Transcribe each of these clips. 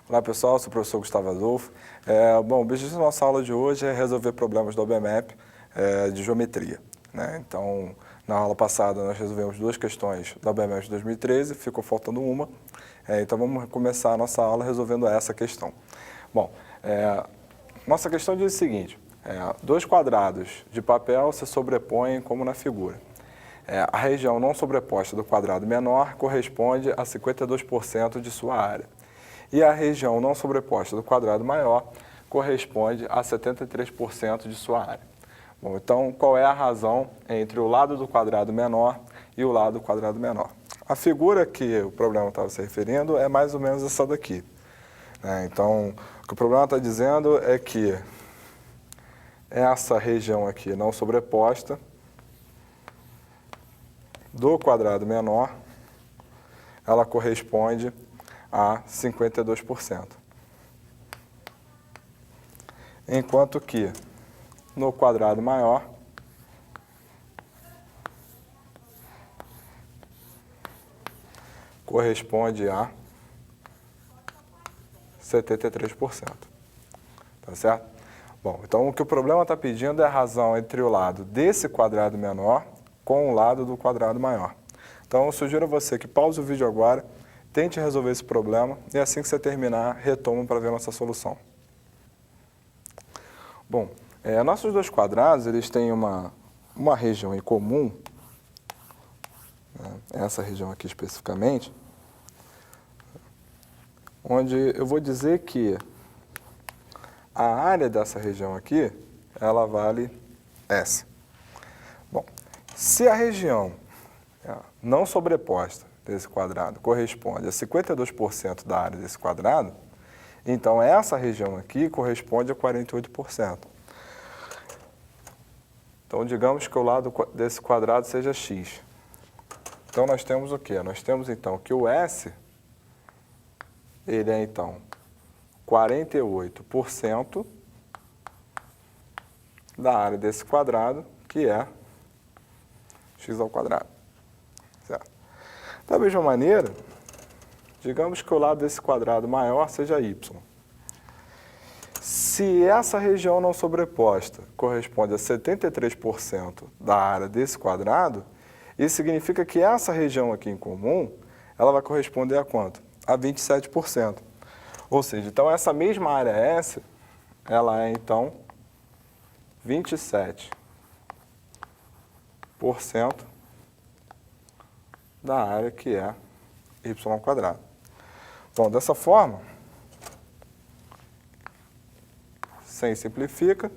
Olá pessoal, sou o professor Gustavo Adolfo. Bom, o objetivo da nossa aula de hoje é resolver problemas do OBMAP de geometria, né? Então, na aula passada nós resolvemos duas questões do OBMAP de 2013, ficou faltando uma. Então vamos começar a nossa aula resolvendo essa questão. Bom, nossa questão diz o seguinte, dois quadrados de papel se sobrepõem como na figura. A região não sobreposta do quadrado menor corresponde a 52% de sua área. E a região não sobreposta do quadrado maior corresponde a 73% de sua área. Bom, então, qual é a razão entre o lado do quadrado menor e o lado do quadrado menor? A figura que o problema estava se referindo é mais ou menos essa daqui. Então, o que o problema está dizendo é que essa região aqui não sobreposta do quadrado menor, ela corresponde a 52%. Enquanto que no quadrado maior, corresponde a 73%. Tá certo? Bom, então o que o problema está pedindo é a razão entre o lado desse quadrado menor com o lado do quadrado maior. Então eu sugiro a você que pause o vídeo agora, tente resolver esse problema e assim que você terminar, retoma para ver a nossa solução. Bom, nossos dois quadrados eles têm uma região em comum, essa região aqui especificamente, onde eu vou dizer que a área dessa região aqui, ela vale S. Bom, se a região não sobreposta desse quadrado corresponde a 52% da área desse quadrado, então essa região aqui corresponde a 48%. Então digamos que o lado desse quadrado seja x. Então nós temos o quê? Nós temos então que o S, ele é então 48% da área desse quadrado, que é x ao quadrado. Certo? Da mesma maneira, digamos que o lado desse quadrado maior seja y. Se essa região não sobreposta corresponde a 73% da área desse quadrado, isso significa que essa região aqui em comum, ela vai corresponder a quanto? A 27%. Ou seja, então essa mesma área S, ela é então 27% da área que é y². Bom, dessa forma, sem simplifica,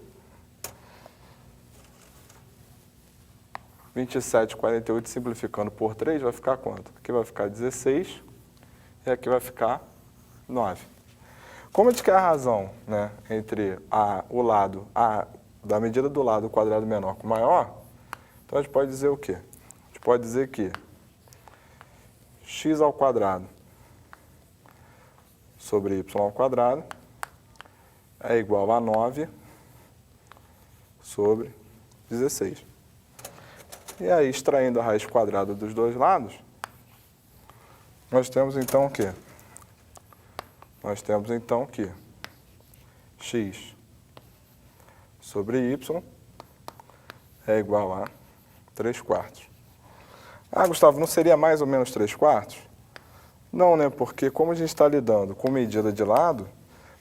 27, 48 simplificando por 3 vai ficar quanto? Aqui vai ficar 16 e aqui vai ficar 9. Como a gente quer a razão, né, entre o lado da medida do lado do quadrado menor com o maior, então a gente pode dizer o quê? A gente pode dizer que x² sobre y² é igual a 9 sobre 16. E aí, extraindo a raiz quadrada dos dois lados, nós temos então o quê? Nós temos então que x sobre y é igual a 3/4. Ah, Gustavo, não seria mais ou menos 3/4? Não, né? Porque como a gente está lidando com medida de lado,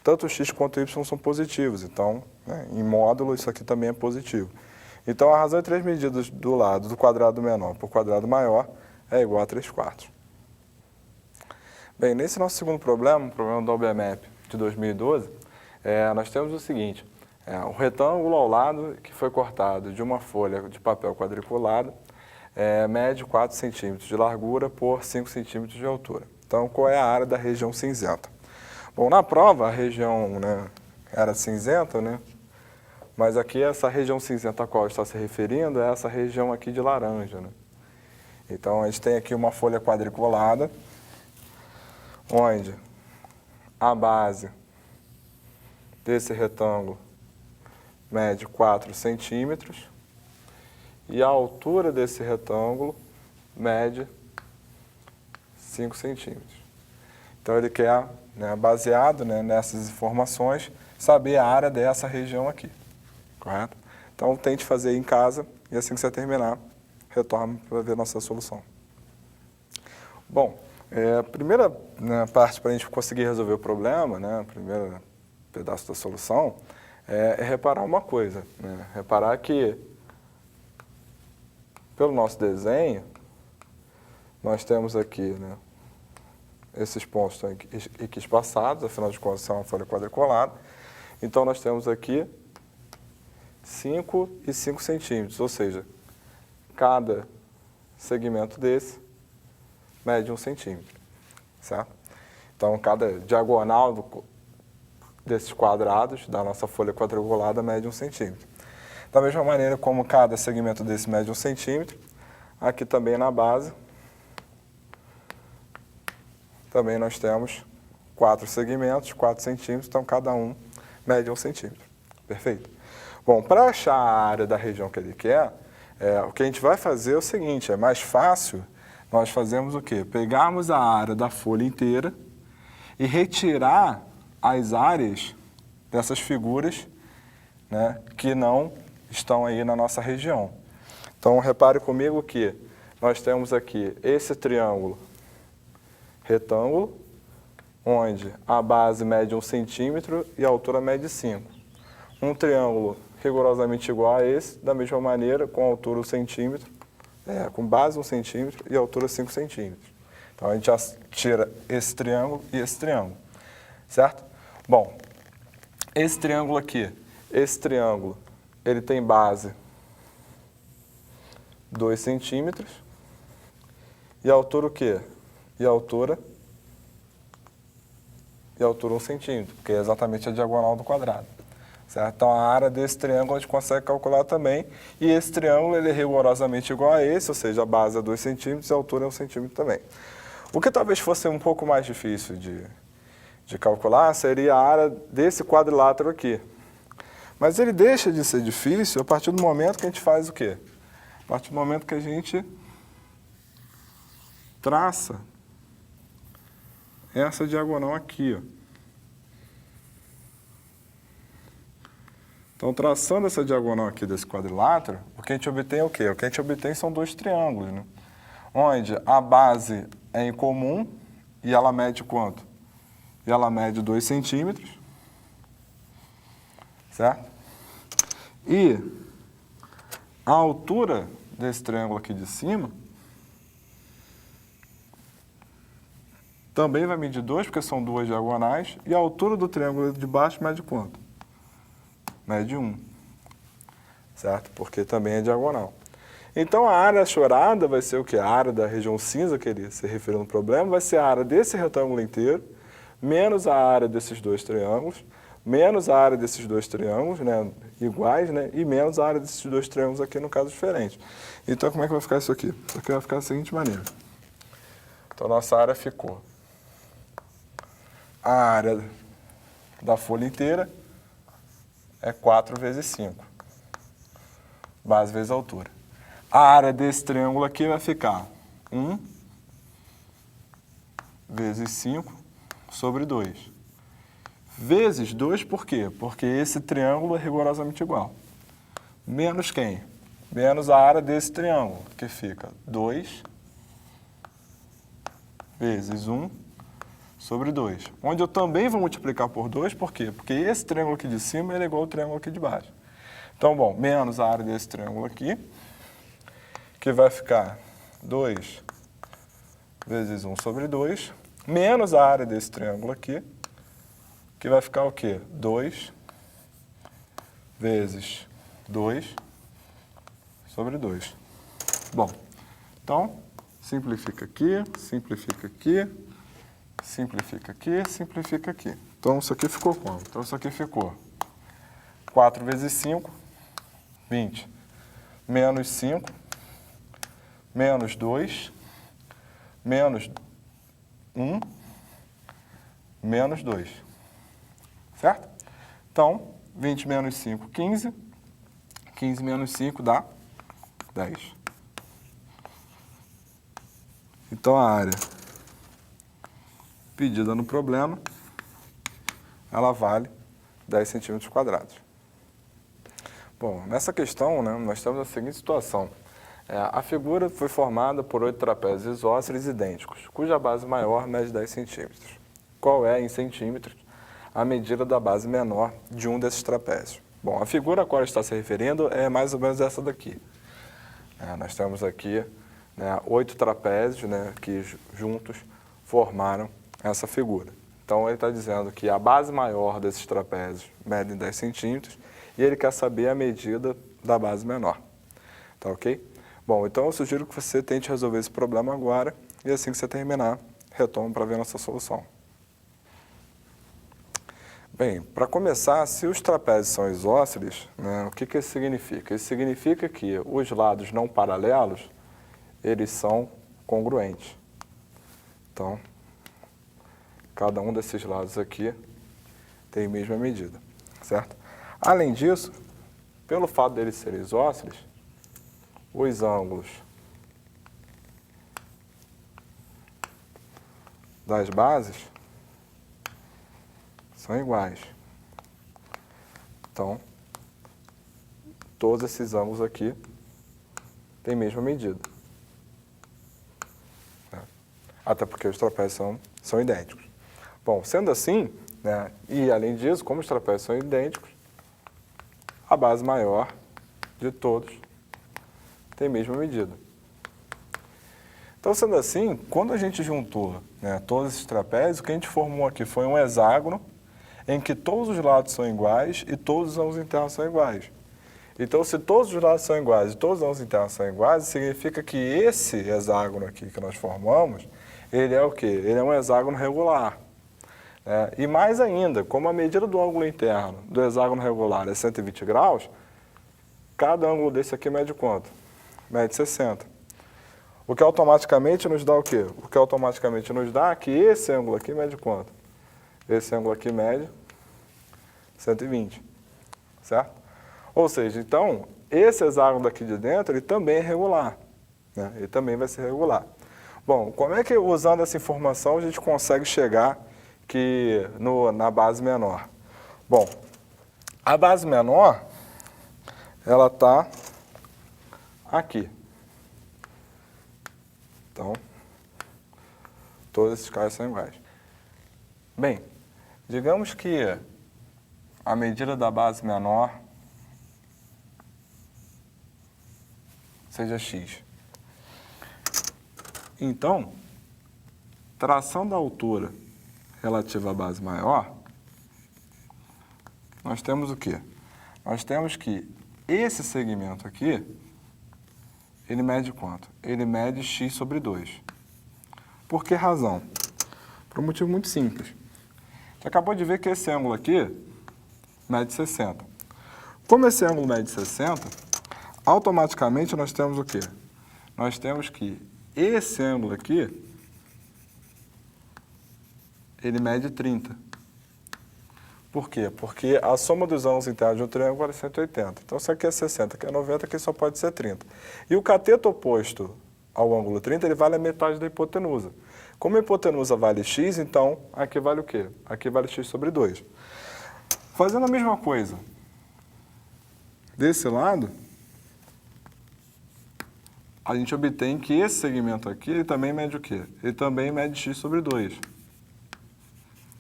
tanto x quanto y são positivos. Então, né, em módulo, isso aqui também é positivo. Então, a razão entre as medidas do lado do quadrado menor por quadrado maior é igual a 3/4. Bem, nesse nosso segundo problema, o problema do OBMAP de 2012, nós temos o seguinte, o retângulo ao lado que foi cortado de uma folha de papel quadriculado mede 4 centímetros de largura por 5 centímetros de altura. Então, qual é a área da região cinzenta? Bom, na prova a região, né, era cinzenta, né? Mas aqui essa região cinzenta a qual está se referindo é essa região aqui de laranja, né? Então, a gente tem aqui uma folha quadriculada, onde a base desse retângulo mede 4 centímetros e a altura desse retângulo mede 5 centímetros. Então ele quer, né, baseado, né, nessas informações, saber a área dessa região aqui, correto? Então tente fazer em casa e assim que você terminar, retorne para ver nossa solução. Bom, a primeira, né, parte para a gente conseguir resolver o problema, né, o primeiro pedaço da solução, é reparar uma coisa, né? Reparar que, pelo nosso desenho, nós temos aqui, né, esses pontos estão equiespaçados, afinal de contas, é uma folha quadriculada. Então, nós temos aqui 5 e 5 centímetros, ou seja, cada segmento desse mede 1 centímetro, certo? Então, cada diagonal desses quadrados da nossa folha quadriculada mede 1 centímetro. Da mesma maneira como cada segmento desse mede 1 centímetro, aqui também na base, também nós temos 4 segmentos, 4 centímetros, então cada um mede 1 centímetro. Perfeito? Bom, para achar a área da região que ele quer, o que a gente vai fazer é o seguinte, é mais fácil nós fazemos o quê? Pegarmos a área da folha inteira e retirar as áreas dessas figuras, né, que não estão aí na nossa região. Então, repare comigo que nós temos aqui esse triângulo retângulo, onde a base mede 1 centímetro e a altura mede 5. Um triângulo rigorosamente igual a esse, da mesma maneira, com altura 1 centímetro, com base 1 centímetro e altura 5 centímetros. Então, a gente já tira esse triângulo e esse triângulo, certo? Bom, esse triângulo aqui, ele tem base 2 centímetros e a altura o quê? E a altura 1 centímetro, porque é exatamente a diagonal do quadrado. Certo? Então, a área desse triângulo a gente consegue calcular também, e esse triângulo ele é rigorosamente igual a esse, ou seja, a base é 2 centímetros e a altura é 1 centímetro também. O que talvez fosse um pouco mais difícil de calcular seria a área desse quadrilátero aqui. Mas ele deixa de ser difícil a partir do momento que a gente faz o quê? A partir do momento que a gente traça essa diagonal aqui, ó. Então, traçando essa diagonal aqui desse quadrilátero, o que a gente obtém é o quê? O que a gente obtém são 2 triângulos, né? Onde a base é em comum e ela mede quanto? E ela mede 2 centímetros, certo? E a altura desse triângulo aqui de cima também vai medir 2, porque são 2 diagonais, e a altura do triângulo de baixo mede quanto? Mede 1, certo? Porque também é diagonal. Então, a área chorada vai ser o quê? A área da região cinza, que ele se referiu no problema, vai ser a área desse retângulo inteiro, menos a área desses 2 triângulos, menos a área desses 2 triângulos, né, iguais, né, e menos a área desses 2 triângulos aqui no caso diferente. Então, como é que vai ficar isso aqui? Isso aqui vai ficar da seguinte maneira. Então, nossa área ficou a área da folha inteira é 4 vezes 5, base vezes altura. A área desse triângulo aqui vai ficar 1 vezes 5 sobre 2. Vezes 2 por quê? Porque esse triângulo é rigorosamente igual. Menos quem? Menos a área desse triângulo, que fica 2 vezes 1 sobre 2. Onde eu também vou multiplicar por 2, por quê? Porque esse triângulo aqui de cima ele é igual ao triângulo aqui de baixo. Então, bom, menos a área desse triângulo aqui, que vai ficar 2 vezes 1 sobre 2, menos a área desse triângulo aqui, que vai ficar o quê? 2 vezes 2 sobre 2. Bom, então, simplifica aqui, simplifica aqui, simplifica aqui, simplifica aqui. Então, isso aqui ficou como? Então, isso aqui ficou 4 vezes 5, 20, menos 5, menos 2, menos 1, menos 2. Certo? Então, 20 menos 5, 15. 15 menos 5 dá 10. Então, a área pedida no problema, ela vale 10 centímetros quadrados. Bom, nessa questão, né, nós temos a seguinte situação. A figura foi formada por 8 trapézios isósceles idênticos, cuja base maior mede 10 centímetros. Qual é, em centímetros, a medida da base menor de um desses trapézios? Bom, a figura a qual está se referindo é mais ou menos essa daqui. Nós temos aqui, né, 8 trapézios, né, que juntos formaram essa figura. Então, ele está dizendo que a base maior desses trapézios mede 10 centímetros e ele quer saber a medida da base menor. Tá ok? Bom, então eu sugiro que você tente resolver esse problema agora e assim que você terminar, retome para ver a nossa solução. Bem, para começar, se os trapézios são isósceles, né, o que isso significa? Isso significa que os lados não paralelos, eles são congruentes. Então, cada um desses lados aqui tem a mesma medida, certo? Além disso, pelo fato deles serem isósceles, os ângulos das bases são iguais. Então, todos esses ângulos aqui têm a mesma medida. Até porque os trapézios são idênticos. Bom, sendo assim, né, e além disso, como os trapézios são idênticos, a base maior de todos tem a mesma medida. Então, sendo assim, quando a gente juntou, né, todos esses trapézios, o que a gente formou aqui foi um hexágono em que todos os lados são iguais e todos os ângulos internos são iguais. Então, se todos os lados são iguais e todos os ângulos internos são iguais, significa que esse hexágono aqui que nós formamos, ele é o quê? Ele é um hexágono regular. E mais ainda, como a medida do ângulo interno do hexágono regular é 120 graus, cada ângulo desse aqui mede quanto? Mede 60. O que automaticamente nos dá o quê? O que automaticamente nos dá que esse ângulo aqui mede quanto? Esse ângulo aqui mede 120, certo? Ou seja, então, esse hexágono daqui de dentro, ele também é regular, né? Ele também vai ser regular. Bom, como é que usando essa informação a gente consegue chegar na base menor? Bom, a base menor, ela está aqui. Então, todos esses caras são iguais. Bem, digamos que a medida da base menor seja x. Então, tração da altura relativa à base maior, nós temos o quê? Nós temos que esse segmento aqui, ele mede quanto? Ele mede x sobre 2. Por que razão? Por um motivo muito simples. Você acabou de ver que esse ângulo aqui mede 60. Como esse ângulo mede 60, automaticamente nós temos o quê? Nós temos que esse ângulo aqui, ele mede 30. Por quê? Porque a soma dos ângulos internos de um triângulo é 180. Então, se aqui é 60, aqui é 90, aqui só pode ser 30. E o cateto oposto ao ângulo 30, ele vale a metade da hipotenusa. Como a hipotenusa vale x, então, aqui vale o quê? Aqui vale x sobre 2. Fazendo a mesma coisa desse lado, a gente obtém que esse segmento aqui, ele também mede o quê? Ele também mede x sobre 2.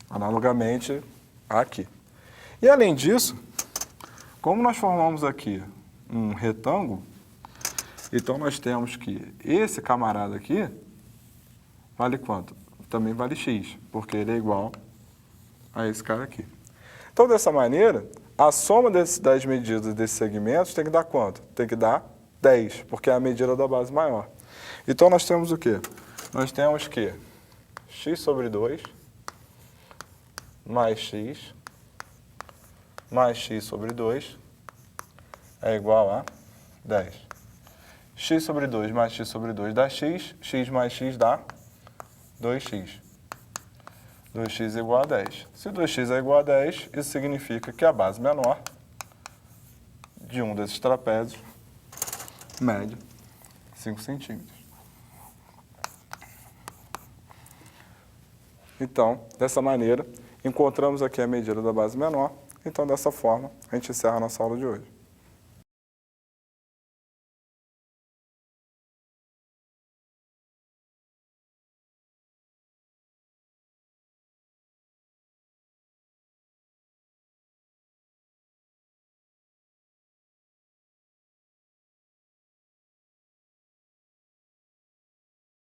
Analogamente, aqui. E além disso, como nós formamos aqui um retângulo, então nós temos que esse camarada aqui vale quanto? Também vale x, porque ele é igual a esse cara aqui. Então, dessa maneira, a soma das medidas desses segmentos tem que dar quanto? Tem que dar 10, porque é a medida da base maior. Então, nós temos o quê? Nós temos que x sobre 2 mais x sobre 2 é igual a 10. X sobre 2 mais x sobre 2 dá x, x mais x dá 2x. 2x é igual a 10. Se 2x é igual a 10, isso significa que a base menor de um desses trapézios mede 5 centímetros. Então, dessa maneira, encontramos aqui a medida da base menor. Então, dessa forma, a gente encerra a nossa aula de hoje.